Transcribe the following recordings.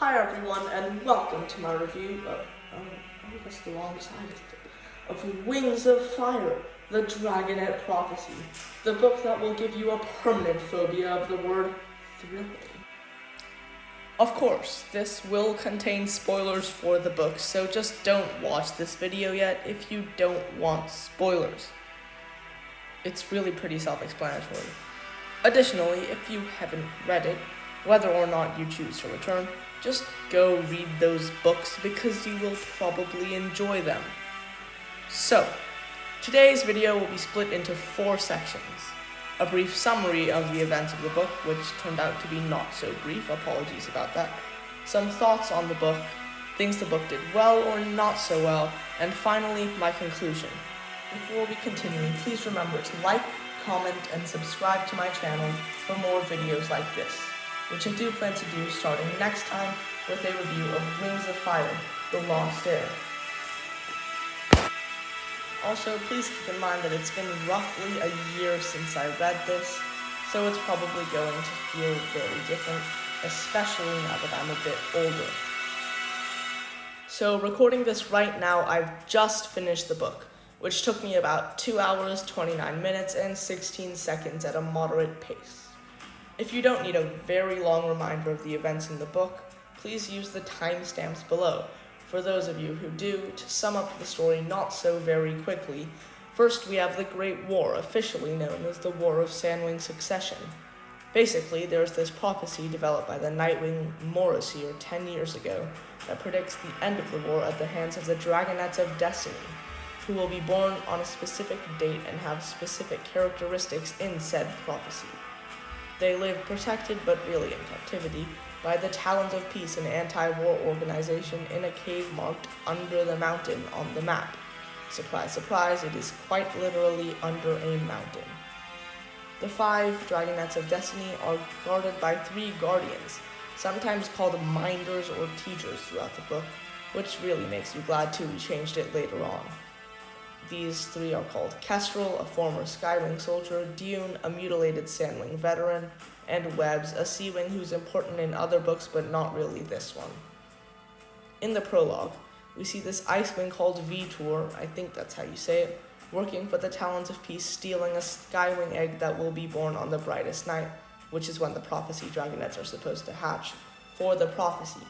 Hi everyone, and welcome to my review of, that's the wrong side of Wings of Fire, the Dragonet Prophecy, the book that will give you a permanent phobia of the word thrilling. Of course, this will contain spoilers for the book, so just don't watch this video yet if you don't want spoilers. It's really pretty self-explanatory. Additionally, if you haven't read it, whether or not you choose to return, just go read those books because you will probably enjoy them. So, today's video will be split into 4 sections. A brief summary of the events of the book, which turned out to be not so brief, apologies about that. Some thoughts on the book, things the book did well or not so well, and finally, my conclusion. Before we continue, please remember to like, comment, and subscribe to my channel for more videos like this, which I do plan to do starting next time with a review of Wings of Fire, The Lost Heir. Also, please keep in mind that it's been roughly a year since I read this, so it's probably going to feel very different, especially now that I'm a bit older. So, recording this right now, I've just finished the book, which took me about 2 hours, 29 minutes, and 16 seconds at a moderate pace. If you don't need a very long reminder of the events in the book, please use the timestamps below. For those of you who do, to sum up the story not so very quickly, first we have the Great War, officially known as the War of Sandwing Succession. Basically, there's this prophecy developed by the Nightwing Morrissey 10 years ago that predicts the end of the war at the hands of the Dragonets of Destiny, who will be born on a specific date and have specific characteristics in said prophecy. They live protected but really in captivity by the Talons of Peace, an anti-war organization in a cave marked Under the Mountain on the map. Surprise, surprise, it is quite literally under a mountain. The 5 Dragonets of Destiny are guarded by 3 guardians, sometimes called minders or teachers throughout the book, which really makes you glad too we changed it later on. These 3 are called Kestrel, a former Skywing soldier, Dune, a mutilated Sandwing veteran, and Webbs, a Seawing who's important in other books but not really this one. In the prologue, we see this Icewing called Vitor, I think that's how you say it, working for the Talons of Peace, stealing a Skywing egg that will be born on the brightest night, which is when the prophecy Dragonets are supposed to hatch, for the prophecy.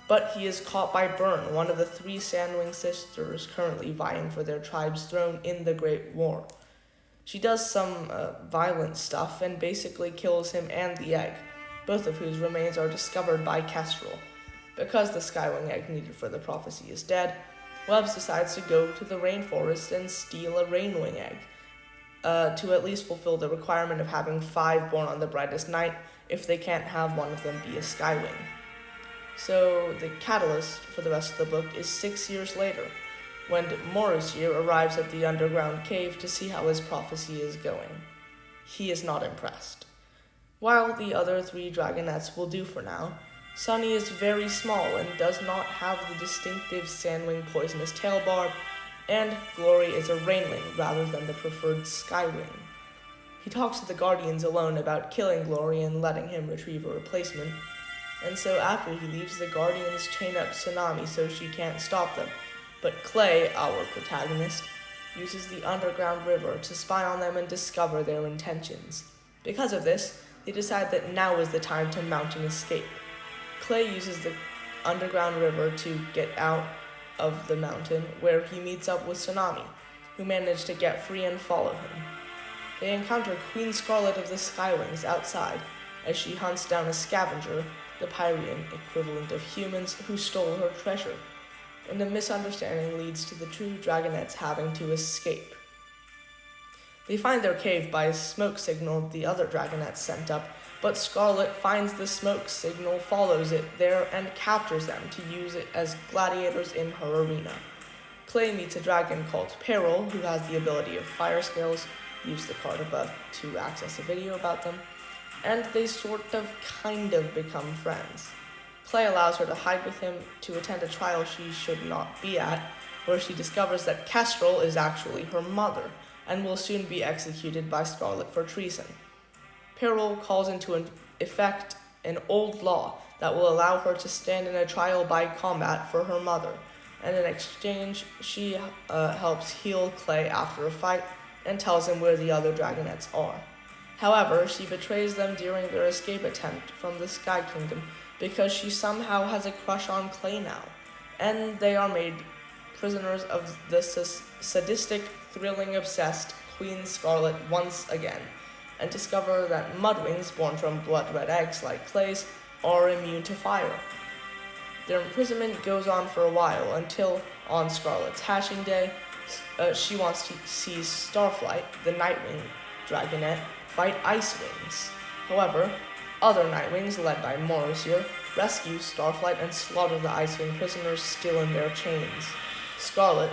But he is caught by Byrne, one of the 3 Sandwing sisters currently vying for their tribe's throne in the Great War. She does some violent stuff and basically kills him and the egg, both of whose remains are discovered by Kestrel. Because the Skywing egg needed for the prophecy is dead, Webbs decides to go to the rainforest and steal a Rainwing egg, to at least fulfill the requirement of having 5 born on the brightest night if they can't have one of them be a Skywing. So the catalyst for the rest of the book is 6 years later, when Morrissey arrives at the underground cave to see how his prophecy is going. He is not impressed. While the other 3 Dragonets will do for now, Sunny is very small and does not have the distinctive Sandwing poisonous tail barb, and Glory is a Rainwing rather than the preferred Skywing. He talks to the Guardians alone about killing Glory and letting him retrieve a replacement, and so after he leaves, the Guardians chain up Tsunami so she can't stop them. But Clay, our protagonist, uses the underground river to spy on them and discover their intentions. Because of this, they decide that now is the time to mount an escape. Clay uses the underground river to get out of the mountain, where he meets up with Tsunami, who manage to get free and follow him. They encounter Queen Scarlet of the Skywings outside, as she hunts down a scavenger, the Pyrian equivalent of humans, who stole her treasure, and a misunderstanding leads to the true Dragonets having to escape. They find their cave by a smoke signal the other Dragonets sent up, but Scarlet finds the smoke signal, follows it there, and captures them to use it as gladiators in her arena. Clay meets a dragon called Peril, who has the ability of fire scales, use the card above to access a video about them, and they sort of kind of become friends. Clay allows her to hide with him to attend a trial she should not be at, where she discovers that Kestrel is actually her mother, and will soon be executed by Scarlet for treason. Peril calls into effect an old law that will allow her to stand in a trial by combat for her mother, and in exchange, she helps heal Clay after a fight and tells him where the other Dragonets are. However, she betrays them during their escape attempt from the Sky Kingdom because she somehow has a crush on Clay now, and they are made prisoners of the sadistic, thrilling-obsessed Queen Scarlet once again, and discover that Mudwings born from blood-red eggs like Clay's are immune to fire. Their imprisonment goes on for a while until, on Scarlet's hatching day, she wants to see Starflight, the Nightwing Dragonet, fight Ice Wings. However, other Nightwings, led by Morosier, rescue Starflight and slaughter the Icewing prisoners still in their chains. Scarlet,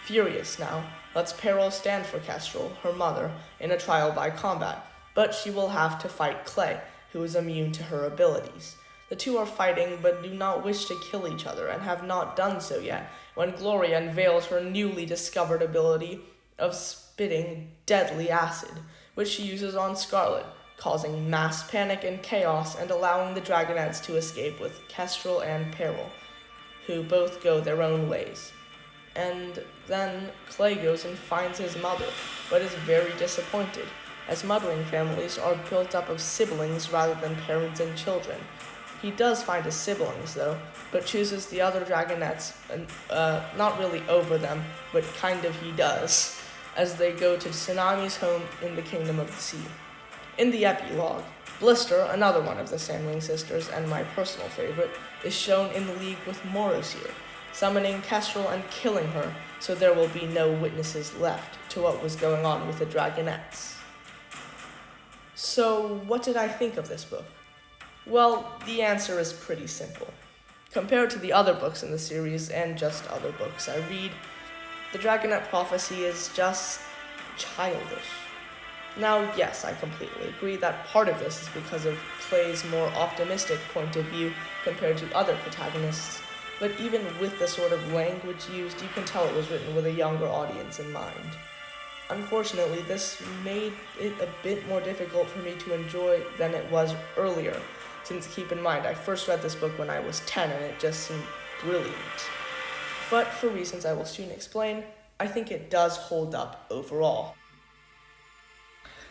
furious now, lets Peril stand for Kestrel, her mother, in a trial by combat, but she will have to fight Clay, who is immune to her abilities. The two are fighting but do not wish to kill each other and have not done so yet when Gloria unveils her newly discovered ability of spitting deadly acid, which she uses on Scarlet, causing mass panic and chaos and allowing the Dragonets to escape with Kestrel and Peril, who both go their own ways. And then Clay goes and finds his mother, but is very disappointed, as Mudwing families are built up of siblings rather than parents and children. He does find his siblings, though, but chooses the other Dragonets, not really over them, but kind of he does, as they go to Tsunami's home in the Kingdom of the Sea. In the epilogue, Blister, another one of the Sandwing sisters and my personal favorite, is shown in the league with Morosier, summoning Kestrel and killing her, so there will be no witnesses left to what was going on with the Dragonets. So, what did I think of this book? Well, the answer is pretty simple. Compared to the other books in the series, and just other books I read, the Dragonet Prophecy is just childish. Now, yes, I completely agree that part of this is because of Clay's more optimistic point of view compared to other protagonists, but even with the sort of language used, you can tell it was written with a younger audience in mind. Unfortunately, this made it a bit more difficult for me to enjoy than it was earlier, since keep in mind, I first read this book when I was 10 and it just seemed brilliant. But for reasons I will soon explain, I think it does hold up overall.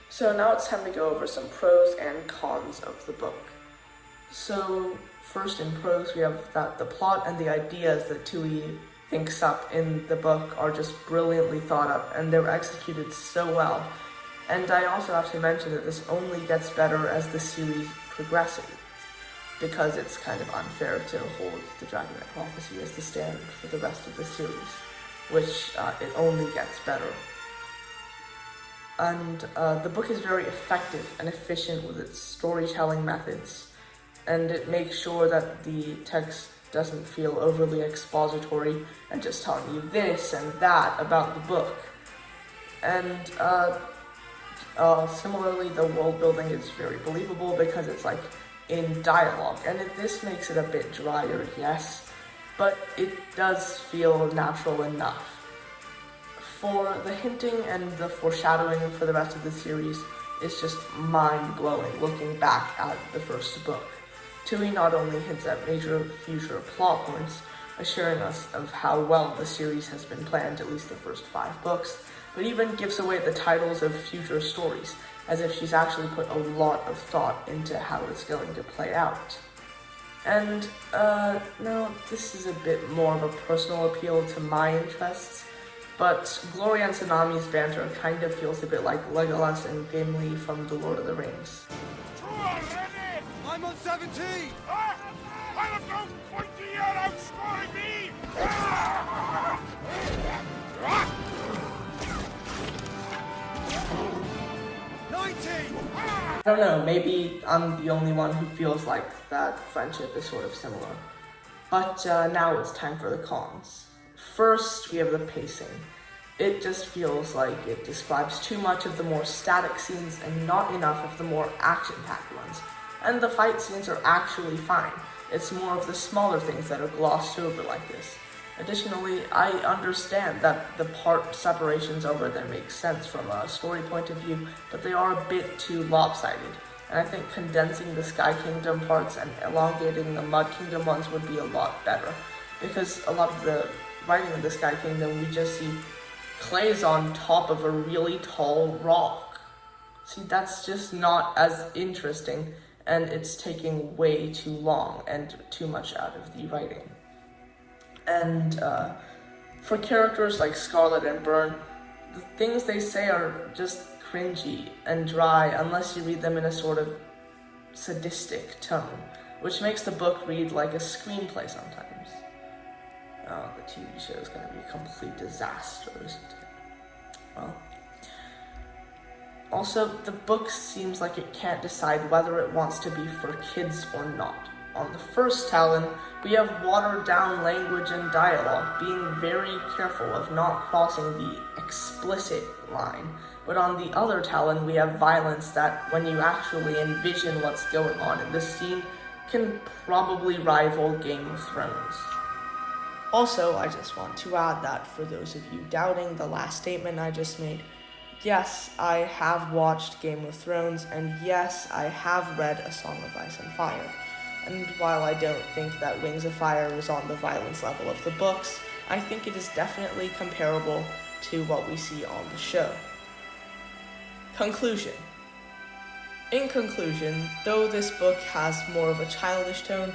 So now it's time to go over some pros and cons of the book. So first in pros, we have that the plot and the ideas that Tui thinks up in the book are just brilliantly thought up, and they're executed so well. And I also have to mention that this only gets better as the series progresses, because it's kind of unfair to hold the Dragonet Prophecy as the standard for the rest of the series, which it only gets better. And the book is very effective and efficient with its storytelling methods, and it makes sure that the text doesn't feel overly expository and just telling you this and that about the book. And similarly, the world building is very believable because it's like in dialogue, and this makes it a bit drier, yes, but it does feel natural enough. For the hinting and the foreshadowing for the rest of the series is just mind-blowing looking back at the first book. Tui not only hints at major future plot points, assuring us of how well the series has been planned, at least the first 5 books, but even gives away the titles of future stories, as if she's actually put a lot of thought into how it's going to play out. And, now, this is a bit more of a personal appeal to my interests, but Gloria and Tsunami's banter kind of feels a bit like Legolas and Gimli from The Lord of the Rings. I'm on 17! I have no pointy yet outscoring me! 19! I don't know, maybe I'm the only one who feels like that friendship is sort of similar. But now it's time for the cons. First, we have the pacing. It just feels like it describes too much of the more static scenes and not enough of the more action-packed ones. And the fight scenes are actually fine. It's more of the smaller things that are glossed over like this. Additionally, I understand that the part separations are where they make sense from a story point of view, but they are a bit too lopsided, and I think condensing the Sky Kingdom parts and elongating the Mud Kingdom ones would be a lot better, because a lot of the writing in the Sky Kingdom, we just see clays on top of a really tall rock. See, that's just not as interesting, and it's taking way too long and too much out of the writing. And for characters like Scarlet and Byrne, the things they say are just cringy and dry unless you read them in a sort of sadistic tone, which makes the book read like a screenplay sometimes. Oh, the TV show is going to be a complete disaster, isn't it? Well, also, the book seems like it can't decide whether it wants to be for kids or not. On the first Talon, we have watered-down language and dialogue, being very careful of not crossing the explicit line. But on the other Talon, we have violence that, when you actually envision what's going on in this scene, can probably rival Game of Thrones. Also, I just want to add that for those of you doubting the last statement I just made, yes, I have watched Game of Thrones, and yes, I have read A Song of Ice and Fire. And while I don't think that Wings of Fire is on the violence level of the books, I think it is definitely comparable to what we see on the show. Conclusion. In conclusion, though this book has more of a childish tone,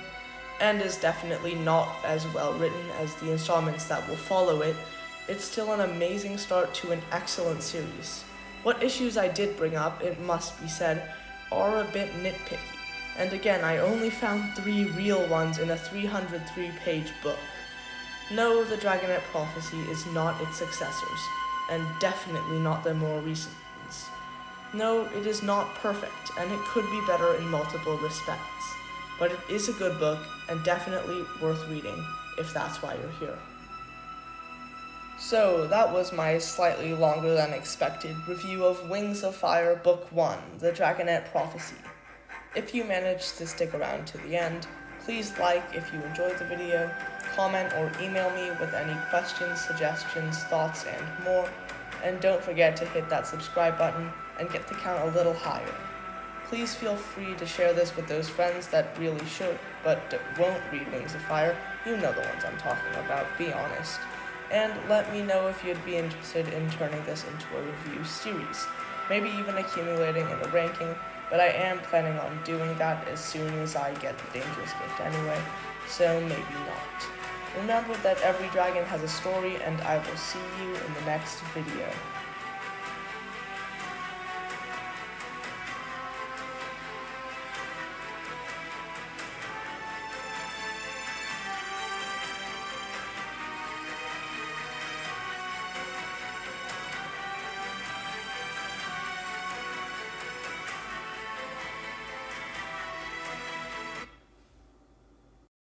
and is definitely not as well written as the installments that will follow it, it's still an amazing start to an excellent series. What issues I did bring up, it must be said, are a bit nitpicky. And again, I only found 3 real ones in a 303-page book. No, the Dragonet Prophecy is not its successors, and definitely not the more recent ones. No, it is not perfect, and it could be better in multiple respects. But it is a good book, and definitely worth reading, if that's why you're here. So, that was my slightly longer than expected review of Wings of Fire Book 1, The Dragonet Prophecy. If you managed to stick around to the end, please like if you enjoyed the video, comment or email me with any questions, suggestions, thoughts, and more, and don't forget to hit that subscribe button and get the count a little higher. Please feel free to share this with those friends that really should, but won't read Wings of Fire. You know the ones I'm talking about, be honest. And let me know if you'd be interested in turning this into a review series, maybe even accumulating in a ranking, but I am planning on doing that as soon as I get the Dangerous Gift anyway, so maybe not. Remember that every dragon has a story, and I will see you in the next video.